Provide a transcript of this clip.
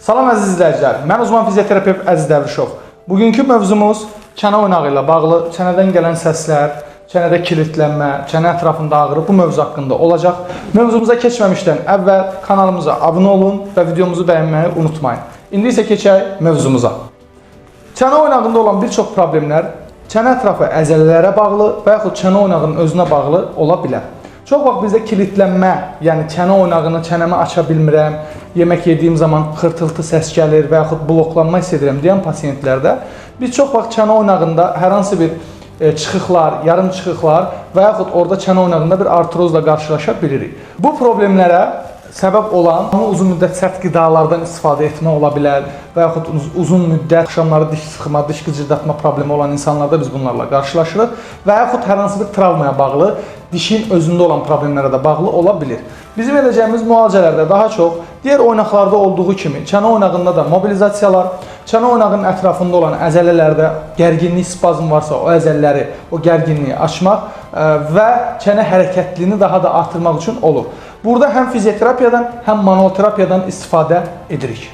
Salam əziz izləyicilər, mən uzman fizioterapevt Əziz Dəvrişov. Bugünkü mövzumuz çənə oynağı ilə bağlı, çənədən gələn səslər, çənədə kilitlənmə, çənə ətrafında ağrı bu mövzu haqqında olacaq. Mövzumuza keçməmişdən əvvəl kanalımıza abunə olun və videomuzu bəyənməyi unutmayın. İndi isə keçək mövzumuza. Çənə oynağında olan bir çox problemlər çənə ətrafı əzələlərə bağlı və yaxud çənə oynağının özünə bağlı ola bilər. Çox vaxt bizdə kilitlənmə, yəni çənə oynağını, çənəmi aça bilmirəm, yemək yediyim zaman xırtıltı səs gəlir və yaxud bloklanma hiss edirəm deyən pasientlərdə biz çox vaxt çənə oynağında hər hansı bir çıxıqlar, yarım çıxıqlar və yaxud orada çənə oynağında bir artrozla qarşılaşa bilirik. Bu problemlərə səbəb olan uzun müddət sərt qidalardan istifadə etmə ola bilər və yaxud uzun müddət axşamları diş sıxma, diş qıcırdatma problemi olan insanlarda biz bunlarla qarşılaşırıq və yaxud hər hansı bir travmaya bağlı, dişin özündə olan problemlərə də bağlı ola bilir. Bizim edəcəyimiz müalicələrdə daha çox digər oynaqlarda olduğu kimi çənə oynağında da mobilizasiyalar, çənə oynağının ətrafında olan əzələlərdə gərginlik, spazm varsa o əzələləri, o gərginliyi açmaq və çənə hərəkətliyini daha da artırmaq üçün olur. Burada həm fizioterapiyadan, həm manual terapiyadan istifadə edirik.